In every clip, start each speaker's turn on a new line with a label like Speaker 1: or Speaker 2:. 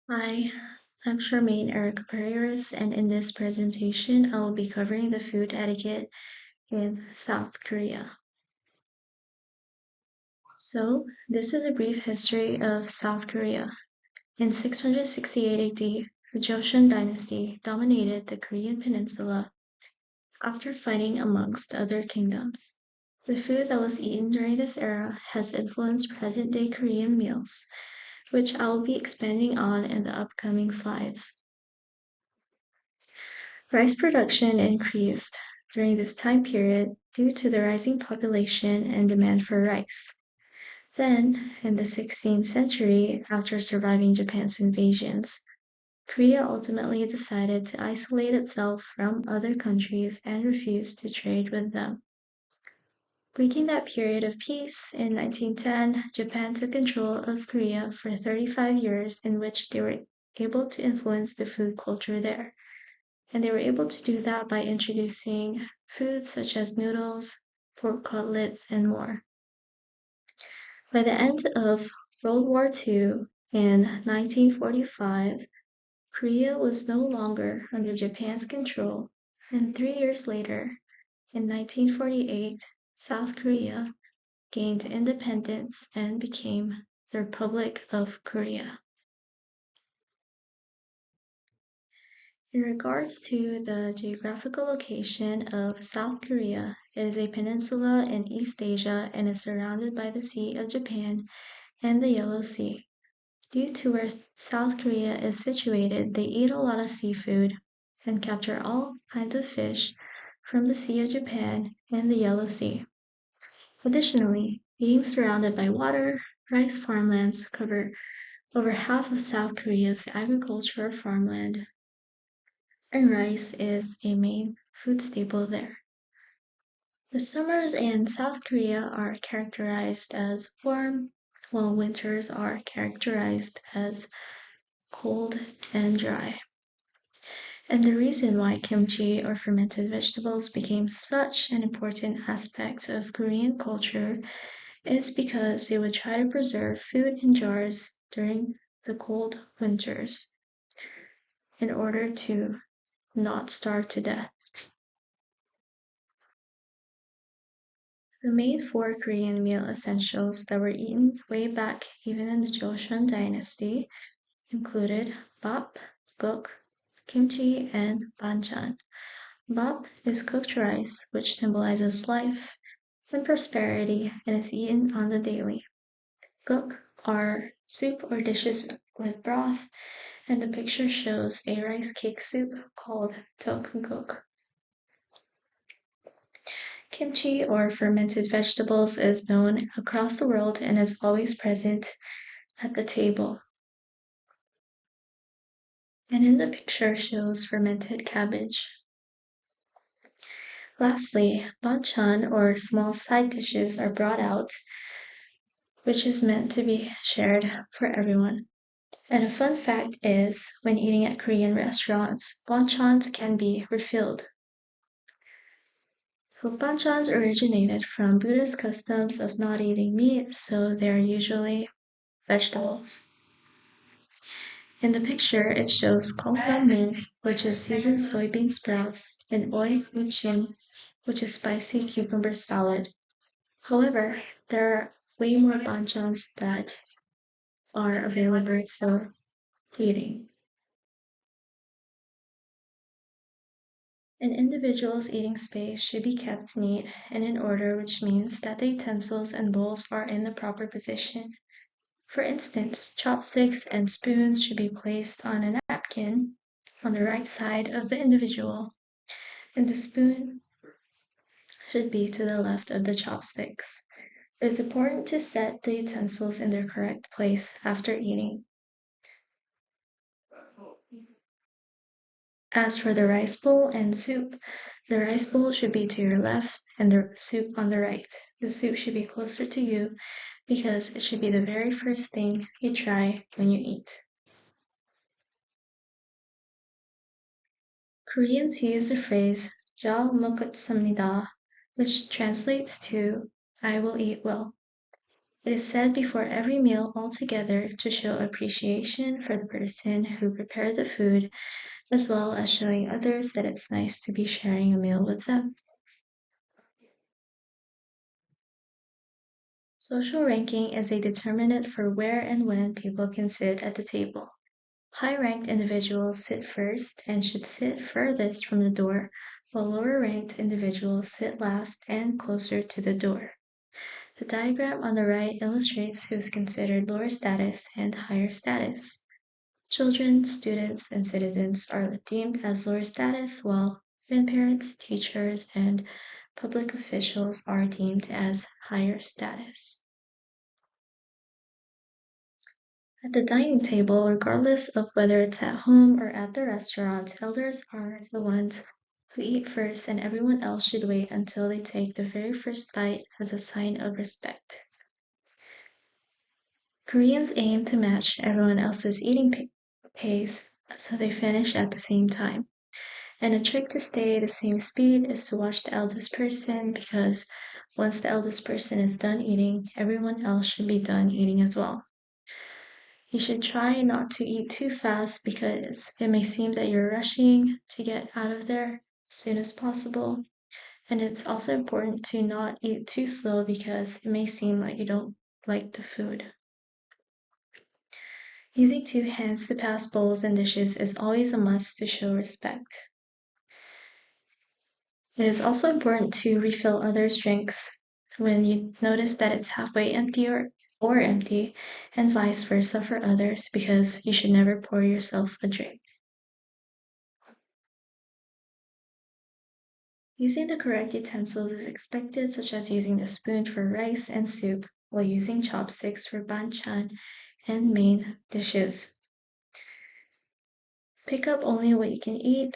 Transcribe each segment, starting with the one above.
Speaker 1: Hi, I'm Charmaine Eric Barrios, and in this presentation, I will be covering the food etiquette in South Korea. So, this is a brief history of South Korea. In 668 AD, the Joseon dynasty dominated the Korean peninsula after fighting amongst other kingdoms. The food that was eaten during this era has influenced present-day Korean meals, which I will be expanding on in the upcoming slides. Rice production increased during this time period due to the rising population and demand for rice. Then, in the 16th century, after surviving Japan's invasions, Korea ultimately decided to isolate itself from other countries and refused to trade with them. Breaking that period of peace, in 1910, Japan took control of Korea for 35 years, in which they were able to influence the food culture there. And they were able to do that by introducing foods such as noodles, pork cutlets, and more. By the end of World War II in 1945, Korea was no longer under Japan's control, and 3 years later, in 1948, South Korea gained independence and became the Republic of Korea. In regards to the geographical location of South Korea, it is a peninsula in East Asia and is surrounded by the Sea of Japan and the Yellow Sea. Due to where South Korea is situated, they eat a lot of seafood and capture all kinds of fish from the Sea of Japan and the Yellow Sea. Additionally, being surrounded by water, rice farmlands cover over half of South Korea's agricultural farmland, and rice is a main food staple there. The summers in South Korea are characterized as warm, while winters are characterized as cold and dry. And the reason why kimchi or fermented vegetables became such an important aspect of Korean culture is because they would try to preserve food in jars during the cold winters in order to not starve to death. The main four Korean meal essentials that were eaten way back even in the Joseon dynasty included bap, guk, kimchi, and banchan. Bap is cooked rice, which symbolizes life and prosperity and is eaten on the daily. Guk are soup or dishes with broth, and the picture shows a rice cake soup called tteokguk. Kimchi or fermented vegetables is known across the world and is always present at the table. And in the picture shows fermented cabbage. Lastly, banchan or small side dishes are brought out, which is meant to be shared for everyone. And a fun fact is, when eating at Korean restaurants, banchans can be refilled. So banchans originated from Buddhist customs of not eating meat, so they're usually vegetables. In the picture, it shows kongnammil, which is seasoned soybean sprouts, and oi muchim, which is spicy cucumber salad. However, there are way more banchans that are available for eating. An individual's eating space should be kept neat and in order, which means that the utensils and bowls are in the proper position. For instance, chopsticks and spoons should be placed on a napkin on the right side of the individual, and the spoon should be to the left of the chopsticks. It is important to set the utensils in their correct place after eating. As for the rice bowl and soup, the rice bowl should be to your left and the soup on the right. The soup should be closer to you because it should be the very first thing you try when you eat. Koreans use the phrase "잘 먹겠습니다," which translates to "I will eat well." It is said before every meal altogether to show appreciation for the person who prepared the food, as well as showing others that it's nice to be sharing a meal with them. Social ranking is a determinant for where and when people can sit at the table. High-ranked individuals sit first and should sit furthest from the door, while lower-ranked individuals sit last and closer to the door. The diagram on the right illustrates who is considered lower status and higher status. Children, students, and citizens are deemed as lower status, while grandparents, teachers, and public officials are deemed as higher status. At the dining table, regardless of whether it's at home or at the restaurant, elders are the ones who eat first, and everyone else should wait until they take the very first bite as a sign of respect. Koreans aim to match everyone else's eating pace, so they finish at the same time. And a trick to stay the same speed is to watch the eldest person, because once the eldest person is done eating, everyone else should be done eating as well. You should try not to eat too fast because it may seem that you're rushing to get out of there as soon as possible. And it's also important to not eat too slow because it may seem like you don't like the food. Using two hands to pass bowls and dishes is always a must to show respect. It is also important to refill others' drinks when you notice that it's halfway empty or empty, and vice versa for others, because you should never pour yourself a drink. Using the correct utensils is expected, such as using the spoon for rice and soup, while using chopsticks for banchan and main dishes. Pick up only what you can eat,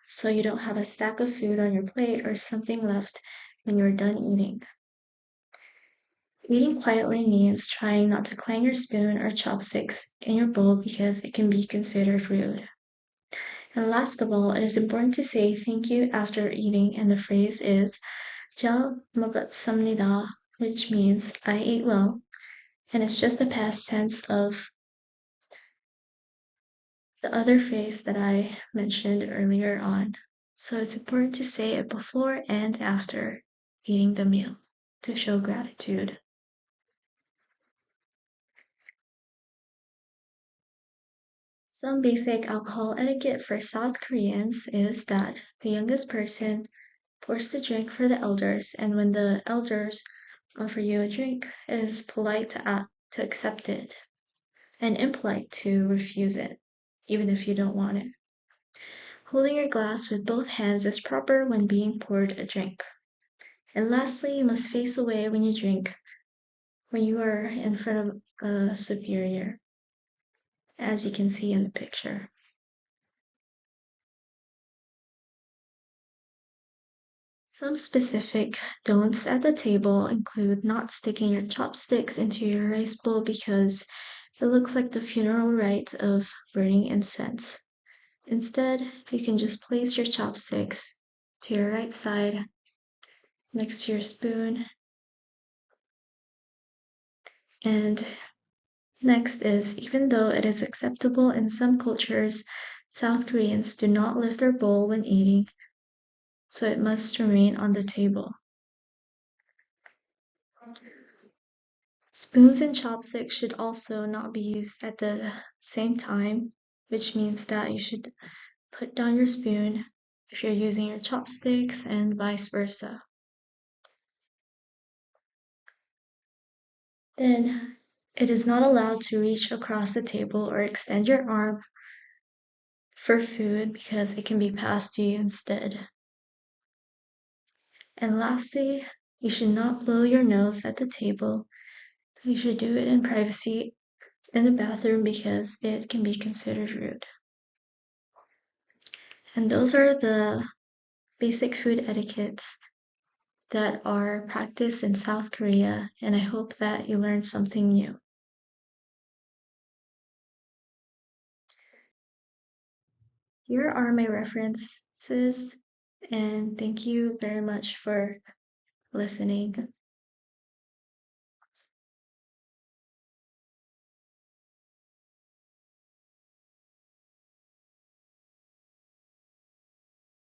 Speaker 1: so you don't have a stack of food on your plate or something left when you're done eating. Eating quietly means trying not to clang your spoon or chopsticks in your bowl because it can be considered rude. And last of all, it is important to say thank you after eating, and the phrase is "잘 먹었습니다," which means I ate well, and it's just a past tense of the other phrase that I mentioned earlier on. So it's important to say it before and after eating the meal to show gratitude. Some basic alcohol etiquette for South Koreans is that the youngest person pours the drink for the elders, and when the elders offer you a drink, it is polite to accept it and impolite to refuse it, even if you don't want it. Holding your glass with both hands is proper when being poured a drink. And lastly, you must face away when you drink, when you are in front of a superior, as you can see in the picture. Some specific don'ts at the table include not sticking your chopsticks into your rice bowl because it looks like the funeral rite of burning incense. Instead, you can just place your chopsticks to your right side next to your spoon. And next is, even though it is acceptable in some cultures, South Koreans do not lift their bowl when eating, so it must remain on the table. Spoons and chopsticks should also not be used at the same time, which means that you should put down your spoon if you're using your chopsticks and vice versa. Then, it is not allowed to reach across the table or extend your arm for food because it can be passed to you instead. And lastly, you should not blow your nose at the table. You should do it in privacy in the bathroom because it can be considered rude. And those are the basic food etiquettes that are practiced in South Korea, and I hope that you learned something new. Here are my references, and thank you very much for listening.